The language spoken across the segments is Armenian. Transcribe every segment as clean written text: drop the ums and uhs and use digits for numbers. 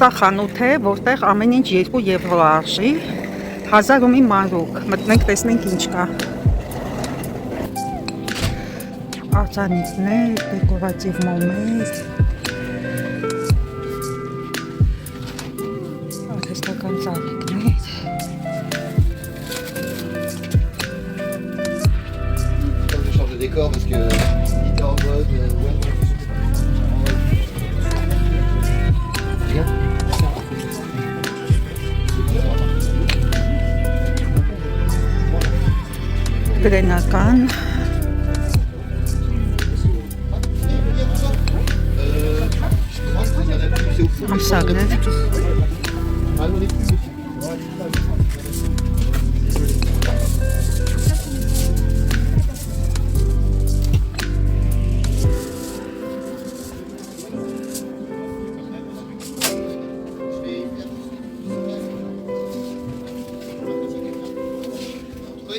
Սա խանութ է, որտեղ ամեն ինչ 2 եվրո արժի, 1000 ռումի մանրուք, մտնենք տեսնենք ինչ կա։ Արձանիկներ, դեկորատիվ մոմեր, արհեստական ծաղիկներ, change de décor parce que il était en mode գրենական, ամսագրեր,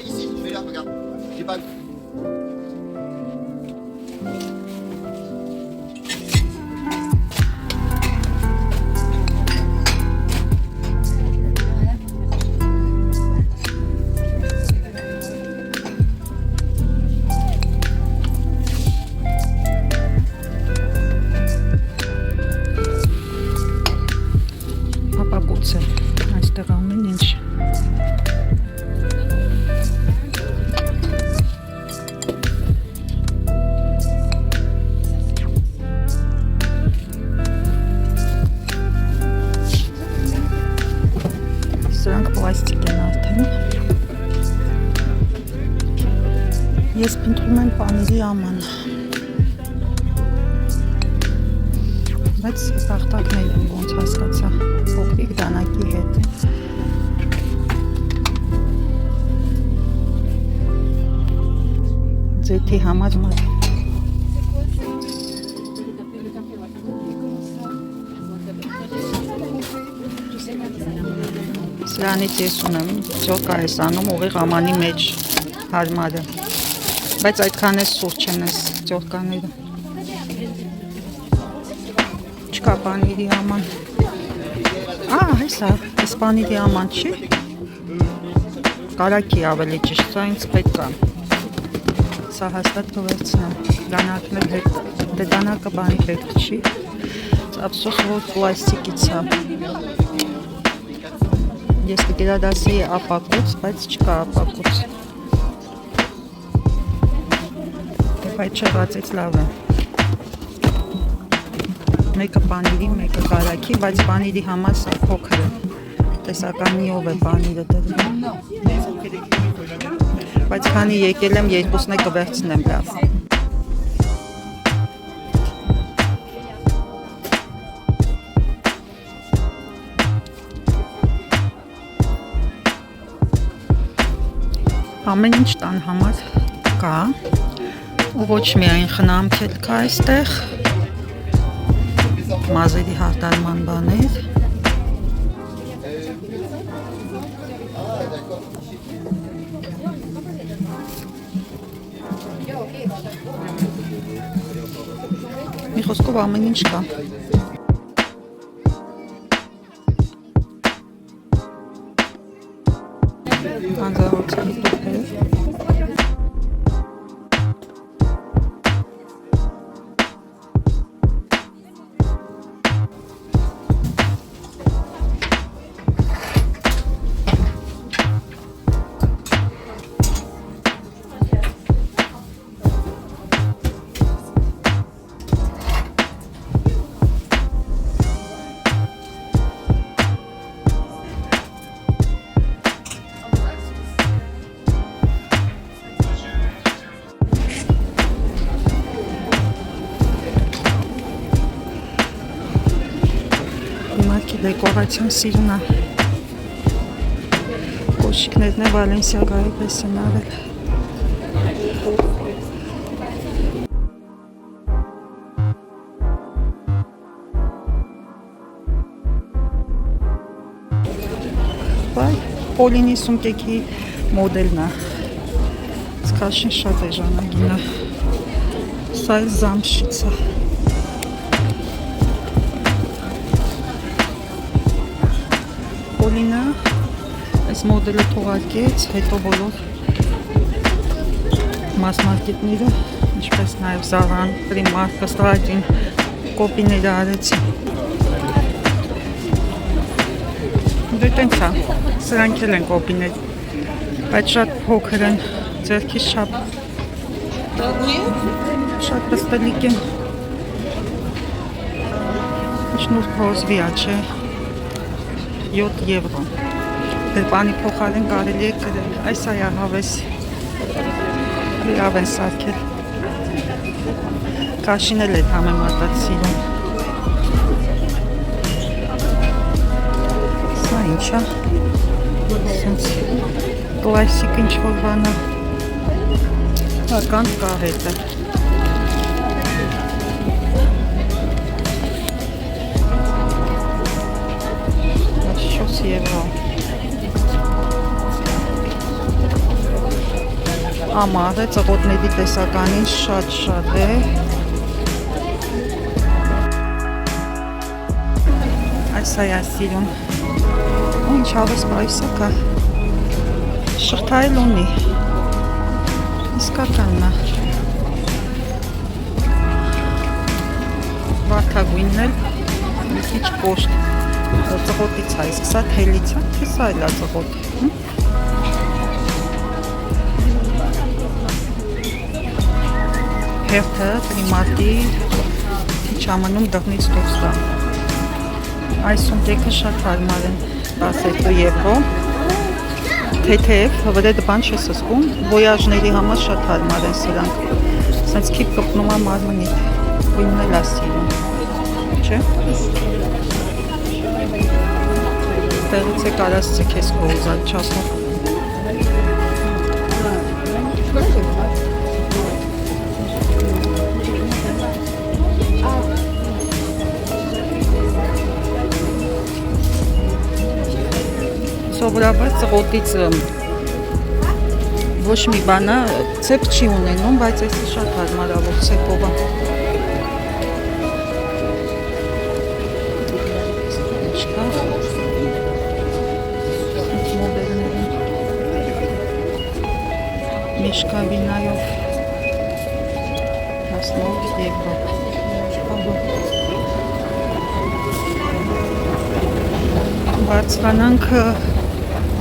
ici, mais là, regarde, j'ai pas. ապակոց է, այստեղ ամեն ինչ։ Սրանք պլաստիկ են արդեն։ Ես փնտրում եմ պանիրի աման։ Բայց տախտակներ են, ոնց հասկացա, փոքրիկ դանակի հետ։ Ձեթի համար մատ։ Սրանից ես ունեմ, ճոկա ես անում ուղիղ ամանի մեջ հարմար է, բայց այդքան է սուրճ են ես ճոկաները, չկա պանիրի աման, հեսա, ես պանիրի աման չի, կարակի ավելի ճիշտ, սա ինձ պետք է, սա հաստատ կվերցնեմ, դանակներ հետ, դե դանակը բանի պետք չի, ափսոս որ պլաստիկից է, ես կգերադասեի ապակոց, բայց չկա ապակոց, բայց չեղածեց լավ է, մեկը պանիրի, մեկը կարակի, բայց պանիրի համար սա փոքր է, տեսականիով է պանիրը դրվում, բայց քանի եկել եմ երկուսն է կվերցնեմ լավ, ամեն ինչ տան համար կա, ու ոչ միայն խնամք էլ կա այստեղ, մազերի հարդարման բաներ, մի խոսքով ամեն ինչ կա, անձարոցի տուփեր, դեկորացիոն սիրուն է, կոշիկներն է Վալենսիագայի պես են արել, Պոլինի սումկեքի մոդելն է, սկաշին շատ է ժանագինը, սա էլ զամշից է, Կոլինը այս մոդելը թողարկեց, հետո բոլոր մասնարկետները, ինչպես նաև Zara-ն, Primark-ը, Stradin կոպիները արեցին։ Դե տենց է, սրանք էլ են կոպիներ, բայց շատ փոքր են, ձեռքից չափ, շատ պստլիկ են, շնուրք հոզվիա չէ, 7 եվրո, բանի փոխարեն կարելի է կրել, այս այա հավես, լավ են սարքել, կաշին էլ է համեմատած սիրում, սա ինչ է, սենց կլասիկ ինչ-որ բանը, կանտ կա հետը, 4 եվրո, ամառ է, ծղոտների տեսականին շատ է, այս այա սիրում, ինչ հավես պայսը կա, շղթա էլ ունի, իսկականն է, վարդագույնն էլ, մի քիչ կոշտ, ծղոտից է, իսկ սա թելից է, թե սա էլ է ծղոտ, հերթը Primark-ի քիչ ամնում դղնից դուրս կա, այս սունտեքը շատ հարմար են, 12 եվրո, թեթև, վրեդը բան չես զգում, ոյաժների համար շատ հարմար են սրանք, սենց քիպ կպնում է մարմնիդ, գույնն էլ է սիրում, չէ? Տեղից է կարաս ձեքես կողզալ չասնող, սովորաբար ծղոտից ոչ մի բանը ցեպ չի ունենում, բայց այսը շատ հարմարավոր ցեպով է։ Մեշկավինայով 18 եվրո։ Բարձրանանք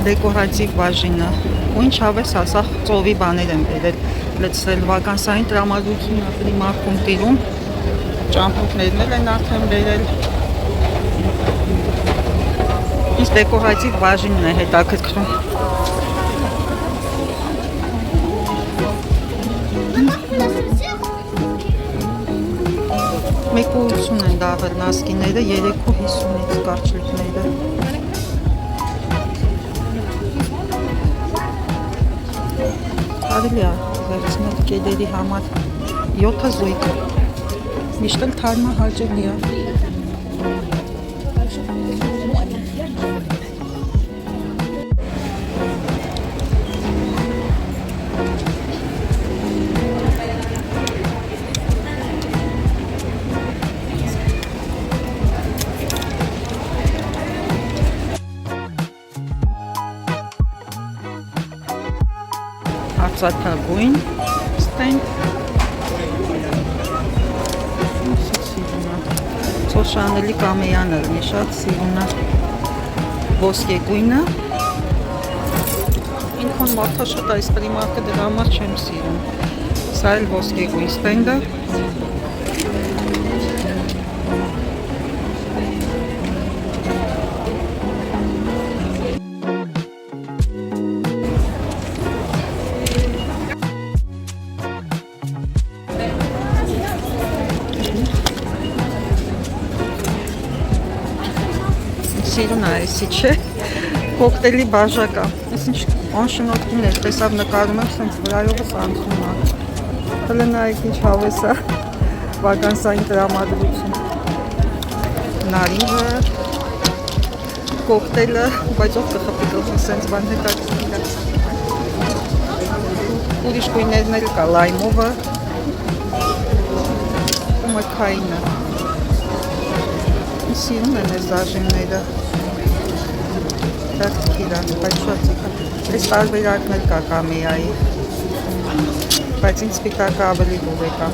դեկորատիվ բաժինը, ու ինչ հավես ասա ծովի բաներ են բերել, լցրել վականսային տրամադրությունը Primark-ում տիրում, ճամփորդներն էլ են արդեն բերել, ինձ դեկորատիվ բաժինն է հետաքրքրում, մեկ ու 80 են դաղել նասկիները, 3.50-ից կարճլիկները, կարելի է վերցնել կեդերի համար 7 զույգ, միշտ էլ թարմա հաճելի է։ Արծաթագույն ստենք, Սոշանելի կամեյանը լինի, շատ սիրուն է, ոսկեգույնը, ինքոն մարդա շատ այս Primark-ը դրա համար չեմ սիրում, սա էլ ոսկեգույն ստենդը, սիրուն է այսի չէ, կոկտեյլի բաժակա, ես ինչ անշնորհքին էր, տեսավ նկարում եմ, սենց վրայովս անցնում է, հլը նայեք ինչ հավես է, վականսային տրամադրություն, նարինգը, կոկտեյլը, բայց ով կխպի գլխի սենց բան հետաքրքիր է, ուրիշ գույներն էլ կա, լայմովը, ու մրգայինը, սիրում են այս դաժինները, հետաքրքիր է, բայց շատ ցիկա։ Այս տարբերակն էլ կա կամիայի, բայց ինձ սպիտակը ավելի լավ եկա,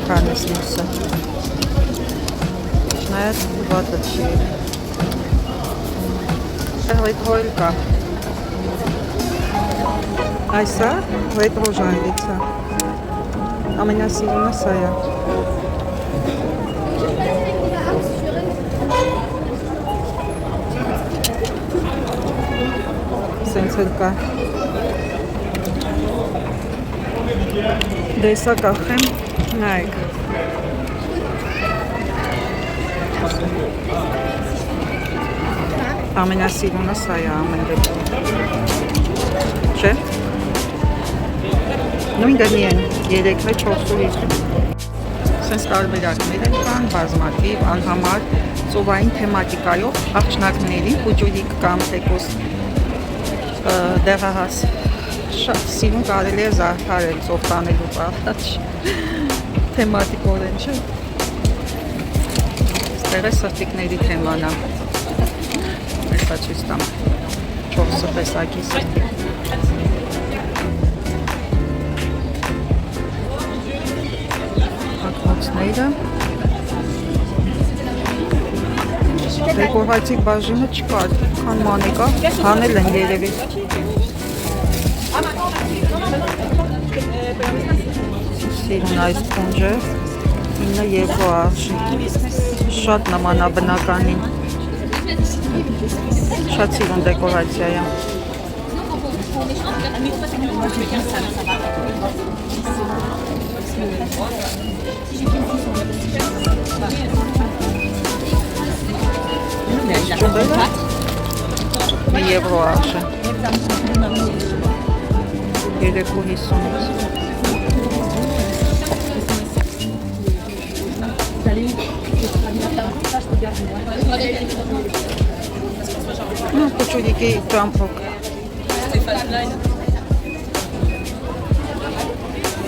քան այս մյուսը։ Չնայած վատը չի։ Ռետրո էլ կա։ Այսա ռետրո ժանրից է։ Ամենասիրունը սա է։ Սենց էլ կա։ Դե սա կախեմ, նայեք։ Ամենասիրունը սա է ամեն դեպքում։ Չէ։ Նույն գնի են 3-4 Սենց տարբերակներ են կան, բազմաթիվ, անհամար ծովային թեմատիկայով աղջնակների, փուջուրիկ կամ թեկուս դեղահաս շատ սիրուն կարելի է զարդարել ծով տանելու պատաչ թեմատիկորեն չէ։ Ստեղ է սրտիկների թեման է։ Այսա ցույց տամ 4 տեսակի սրտիկ։ Ակնոցները դեկորատիվ բաժինը չկար, քան մանեկա, հանել են երևի։ Սիրուն այս փունջը 9 եվրո արժի, շատ նմանաբնականին, շատ սիրուն դեկորացիա է։ Ճուբելը 1 եվրո արժի, 3.50 Փուջուրիկի ճամփոկ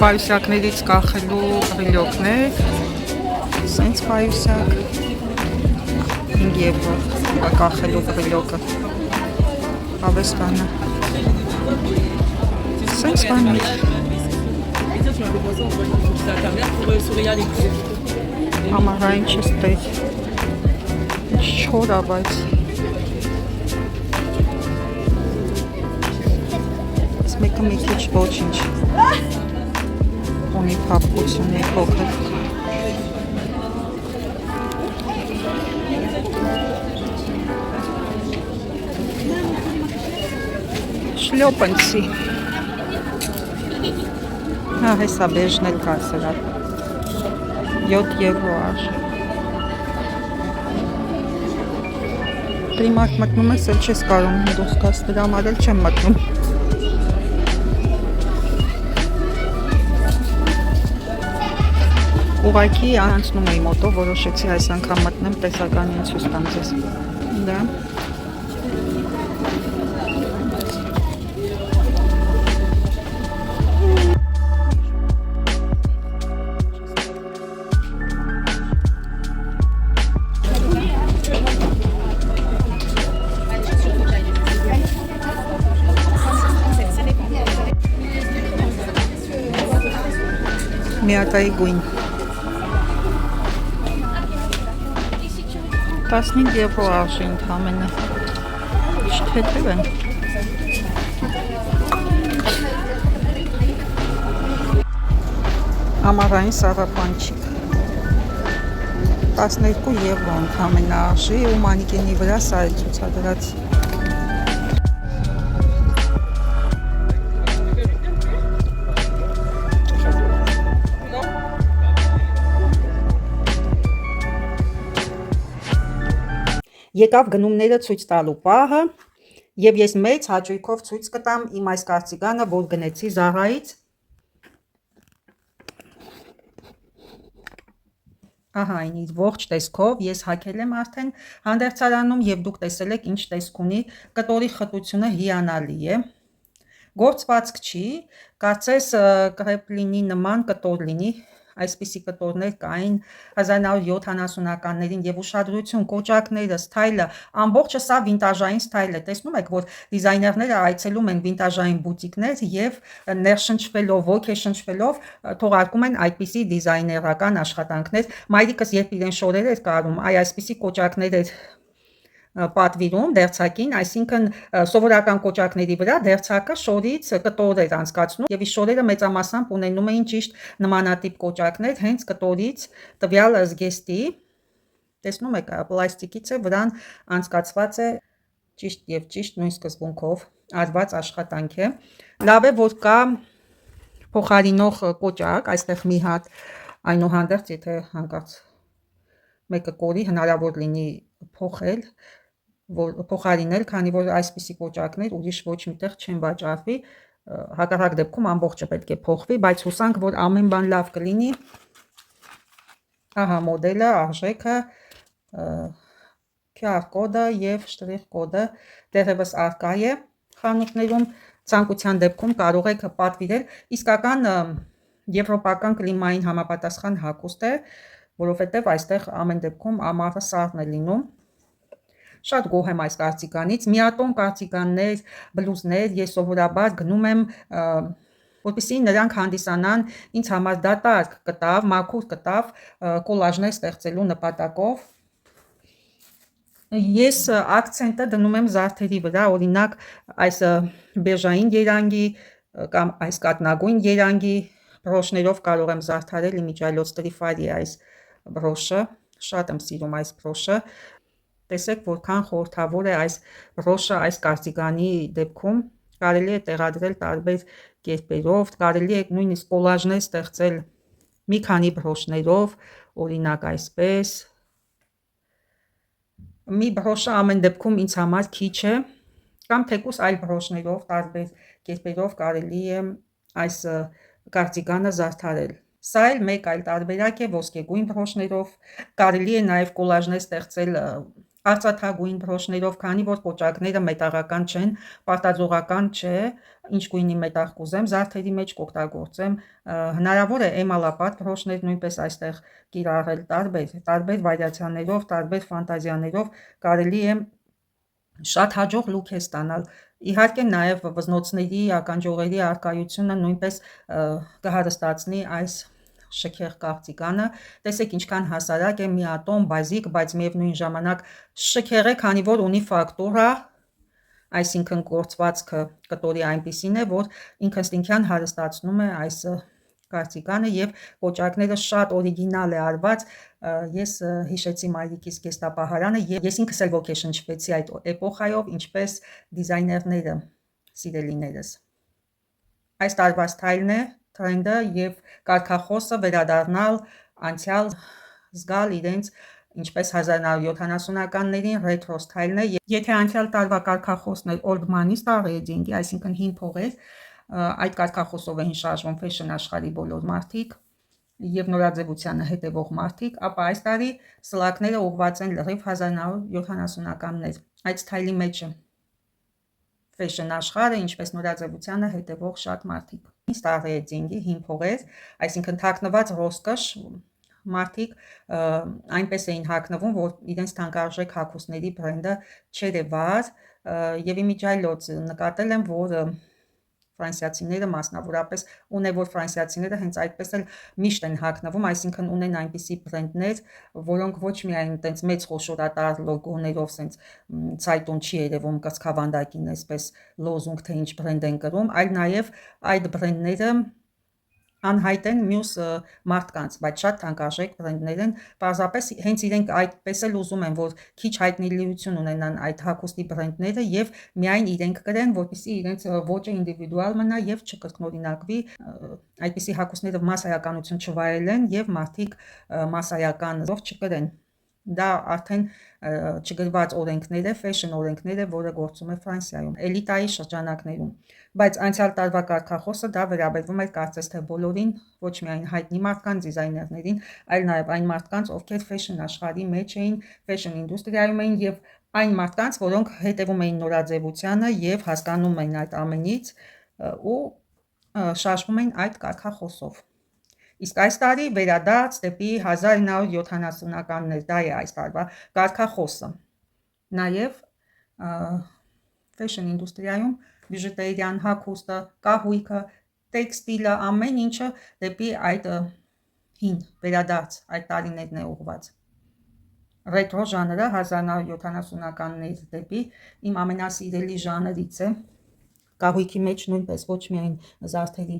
պայուսակներից կախելու բրիլյոկներ, սենց պայուսակ 5 եվրո կախելու բրիլյոկը, Ավեստանը, սենց բաներ, համարային չստեր, չոր է բայց, մեկը մի քիչ ոչինչ ունի փափկություն է փոքր։ Շլյոպանցի։ Հա, հեսա բեժն էլ կա սրա։ 7 եվրո արժի։ Պրիմարկ մտնում ես, էլ չես կարում դուրս գաս, դրա համար էլ չեմ մտնում։ Ուղղակի անցնում էի մոտով, որոշեցի այս անգամ մտնեմ տեսականին ցույց տամ ձեզ։ Դա։ Միակայի գույն 15 եվրո արժի ընդամենը, թեթև են։ Ամառային սառապանչիկ 12 եվրո ընդամենը արժի ու մանիկենի վրա սա է ցուցադրած։ Եկավ գնումները ցույց տալու պահը, եւ ես մեծ հաճույքով ցույց կտամ իմ այս կարծիգանը, որ գնեցի Զարայից։ Ահա այն իր ողջ տեսքով ես հագել եմ արդեն հանդերձարանում եւ դուք տեսել եք ինչ տեսք ունի, կտորի խտությունը հիանալի է։ Գործվածք չի, կարծես կրեպ լինի նման կտոր լինի, այսպիսի կտորներ կային 1970-ականներին եւ ուշադրություն կոճակները, սթայլը, ամբողջը սա վինտաժային սթայլ է։ Տեսնում եք, որ դիզայներները այցելում են վինտաժային բուտիկներ եւ ներշնչվելով, ոգեշնչվելով թողարկում են այդպիսի դիզայներական աշխատանքներ։ Մայրիկս երբ իրեն շորեր էր կարում, այսպիսի կոճակներ էր պատվիրում դերձակին, այսինքն սովորական կոճակների վրա դերձակը շորից կտոր էր անցկացնում եւ շորերը մեծամասամբ ունենում էին ճիշտ նմանատիպ կոճակներ հենց կտորից տվյալ զգեստի։ Տեսնում եք, պլաստիկից է, վրան անցկացված է ճիշտ եւ ճիշտ նույն սկզբունքով արված աշխատանք է։ Լավ է, որ կա փոխարինող կոճակ, այստեղ մի հատ այնուհանդերձ եթե հանկարծ մեկը կորի հնարավոր լինի փոխել, փոխարինել, քանի որ այսպիսի կոճակներ ուրիշ ոչ միտեղ չեն վաճառվի, հակառակ դեպքում ամբողջը պետք է փոխվի, բայց հուսանք, որ ամեն բան լավ կլինի։ Ահա մոդելը, արժեքը, QR կոդը եւ շտրիխ կոդը դեռևս արկա է խանութներում, ցանկության դեպքում կարող եք պատվիրել, իսկական եվրոպական կլիմային համապատասխան հագուստ է, որովհետեւ այստեղ ամեն դեպքում ամառը սառն է լինում։ Շատ գոհ եմ այս կարծիկանից, միատոն կարծիկաններ, բլուզներ ես սովորաբար գնում եմ, որպեսզի նրանք հանդիսանան ինձ համար դատարկ կտավ, մաքուր կտավ կոլաժներ ստեղծելու նպատակով։ Ես акցենտը դնում եմ զարդերի վրա, օրինակ այս բեժային երանգի կամ այս կատնագույն երանգի բրոշներով կարող եմ զարդարել իմիջիայլոց տրիֆարի այս բրոշը, շատ եմ սիրում այս բրոշը։ Տեսեք, որքան խորհրդավոր է այս բրոշը այս կարտիգանի դեպքում, կարելի է տեղադրել տարբեր կերպերով, կարելի է նույնիսկ կոլաժներ ստեղծել մի քանի բրոշներով, օրինակ այսպես։ Մի բրոշը ամեն դեպքում ինձ համար քիչ է, կամ թեկուզ այլ բրոշներով, տարբեր կերպերով կարելի է այս կարտիգանը զարդարել։ Սա էլ մեկ այլ տարբերակ է ոսկեգույն բրոշներով, կարելի է նաև կոլաժներ ստեղծել արծաթագույն բրոշներով, քանի որ կոճակները մետաղական չեն, պարտաձողական չէ, ինչ գույնի մետաղ կուզեմ զարդերի մեջ կօգտագործեմ, հնարավոր է էմալապատ բրոշներ նույնպես այստեղ կիրառել տարբեր վարիացիաներով, տարբեր ֆանտազիաներով կարելի է շատ հաջող լուք է ստանալ։ Իհարկե նաև վզնոցների, ականջողերի առկայությունը նույնպես կհարստացնի այս շքեղ կարտիգանը, տեսեք ինչքան հասարակ է, միատոն, բազիկ, բայց միևնույն ժամանակ շքեղ է, քանի որ ունի ֆակտուրա, այսինքն գործվածքը կտորի այնպիսին է, որ ինքնստինքյան հարստացնում է այս կարտիգանը եւ կոճակները շատ օրիգինալ է արված։ Ես հիշեցի մայրիկիս գեստապահարանը եւ ես ինքս էլ ոգեշնչվեցի այդ էպոխայով, ինչպես դիզայներները, սիրելիներս։ Այս տարվա սթայլն է թրենդը եւ կարգախոսը վերադառնալ անցյալ զգալ իրենց ինչպես 1970-ականներին ռետրո սթայլն է, եթե անցյալ տարվա կարգախոսն էր old money starting, այսինքն հին փողեր, այդ կարգախոսով էին շարժվում ֆեշն աշխարհի բոլոր մարդիկ եւ նորաձևությանը հետևող մարդիկ, ապա այս տարի սլակները ուղղված են լրիվ 1970-ականներ։ Այդ սթայլի մեջ է ֆեշն աշխարհը, ինչպես նորաձևությանը հետևող շատ մարդիկ։ Starting-ի հին փողեր, այսինքն թաքնված ռոստաշ մարդիկ այնպես էին հագնվում, որ իրենց թանկարժեք հագուստների բրենդը չերևար եւ իմիջիայլոց նկատել եմ, որ ֆրանսիացիները մասնավորապես ունևոր ֆրանսիացիները հենց այդպես էլ միշտ են հագնվում, այսինքն ունեն այնպիսի բրենդներ, որոնք ոչ միայն տենց մեծ խոշորատար լոգոներով սենց ցայտուն չի երևում կցքավանդակին այսպես լոզունգ թե ինչ բրենդ են կրում, այլ նաև այդ բրենդները անհայտ են մյուս մարդկանց, բայց շատ թանկարժեք բրենդներ են, պարզապես հենց իրենք այդպես էլ ուզում են, որ քիչ հայտնիություն ունենան այդ հագուստի բրենդները եւ միայն իրենք կրեն, որպեսզի իրենց ոճը ինդիվիդուալ մնա եւ չկրկնօրինակվի, այդպիսի հագուստները մասսայականություն չվայելեն եւ մարդիկ մասսայականով չկրեն։ Դա արդեն չգրված օրենքներ է, ֆեշն օրենքներ է, որը գործում է Ֆրանսիայում, էլիտայի շրջանակներում, բայց անցյալ տարվա կարգախոսը դա վերաբերվում է կարծես թե բոլորին, ոչ միայն հայտնի մարդկանց, դիզայներներին, այլ նաև այն մարդկանց, ովքեր ֆեշն աշխարհի մեջ էին, ֆեշն ինդուստրիայում էին եւ այն մարդկանց, որոնք հետևում էին նորաձևությանը եւ հասկանում էին այդ ամենից ու շարժվում էին այդ կարգախոսով։ Իսկ այս տարի վերադարձ դեպի 1970-ականներ, դա է այս տարվա կարգախոսը։ Նաև ֆեշն ինդուստրիայում բյուջետերիան, հագուստը, կահույքը, տեքստիլը, ամեն ինչը դեպի այդ հին վերադարձ այդ տարիներն է ուղղված։ Ռետրո ժանրը 1970-ականներից դեպի իմ ամենասիրելի ժանրից է, կահույքի մեջ նույնպես ոչ միայն զարդերի,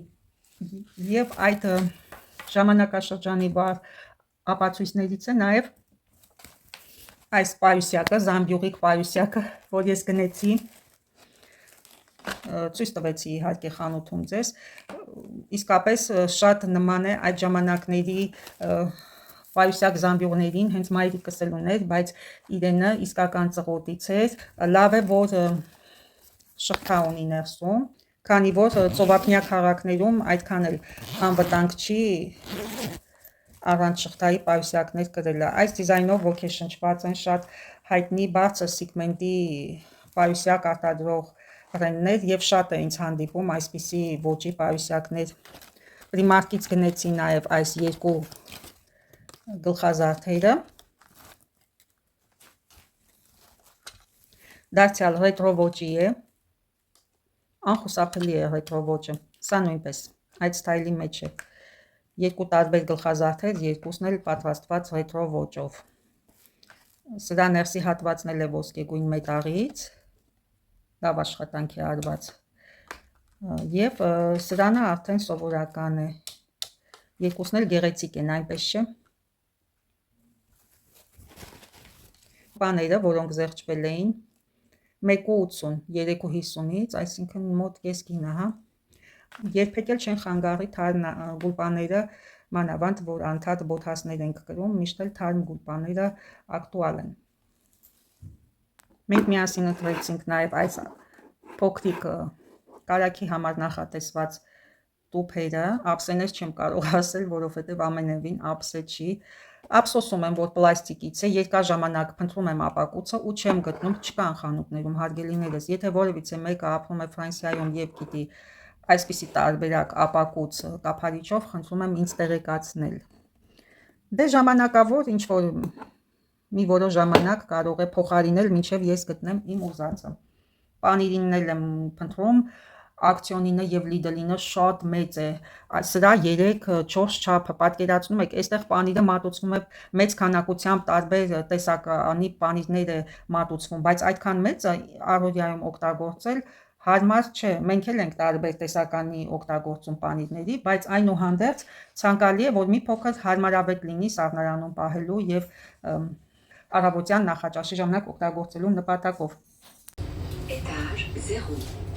եւ այդ ժամանակաշրջանի վառ ապացույցներից է նաև այս պայուսյակը, Զամբյուղիկ պայուսյակը, որ ես գնեցի, ցույց տվեցի իհարկե խանութում ձեզ, իսկապես շատ նման է այդ ժամանակների պայուսյակ զամբյուղներին, հենց մայրիկս էլ ուներ, բայց իրենը իսկական ծղոտից էր, լավ է, որ շղթա ունի ներսում, քանի որ ծովափնյա քաղաքներում այդքան էլ անվտանգ չի առանց շղթայի պայուսյակներ կրելը։ Այս դիզայնով ոգեշնչված են շատ հայտնի բարձր սիգմենտի պայուսյակ արտադրող բրենդներ եւ շատ է ինձ հանդիպում այսպիսի ոճի պայուսյակներ։ Primark-ից գնեցի նաեւ այս երկու գլխազարդերը։ Դարձյալ ռետրո ոճի է։ Անխուսափելի է ռետրո ոճը։ Սա նույնպես այդ ստայլի մեջ է։ Երկու տարբեր գլխազարդեր, երկուսն էլ պատրաստված ռետրո ոճով։ Սրա ներսի հատվածն էլ է ոսկեգույն մետաղից, լավ աշխատանք է արված։ Եվ սրանը արդեն սովորական է։ Երկուսն էլ գեղեցիկ են, այնպես չէ։ Բաները, որոնք զեղչվել էին 1.80, 3.50-ից, այսինքն մոտ կեսգինը, հա։ Երբեք էլ չեն խանգարի թարմ գուլպաները, մանավանդ որ անդադ բոթասներ ենք կրում, միշտ էլ թարմ գուլպաները ակտուալ են։ Մենք միասին ընտրեցինք նաև այս փոքրիկ կարագի համար նախատեսված տուփերը, ափսեներ չեմ կարող ասել, որովհետև ամենևին ափսե չի։ Ափսոսում եմ, որ պլաստիկից է, երկար ժամանակ փնտրում եմ ապակուցը ու չեմ գտնում, չկան խանութներում, հարգելիներս։ Եթե որևիցե մեկը ապրում է Ֆրանսիայում եւ գիտի այսպիսի տարբերակ ապակուց կափարիչով, խնդրում եմ ինձ տեղեկացնել։ Դե ժամանակավոր ինչ որ մի որոշ ժամանակ կարող է փոխարինել, մինչև ես գտնեմ իմ ուզածը։ Պանիրինն էլ եմ փնտրում, ակցիոնինը եւ լիդլինը շատ մեծ է, սրա 3-4 չափը, պատկերացնում եք, այստեղ պանիրը մատուցվում է մեծ քանակությամբ, տարբեր տեսականի պանիրներ է մատուցվում, բայց այդքան մեծը առօրյայում օգտագործել հարմար չէ։ Մենք էլ ենք տարբեր տեսականի օգտագործում պանիրների, բայց այնուհանդերձ ցանկալի է, որ մի փոքր հարմարավետ լինի սառնարանում պահելու եւ առավոտյան նախաճաշի ժամանակ օգտագործելու նպատակով։ Étage 0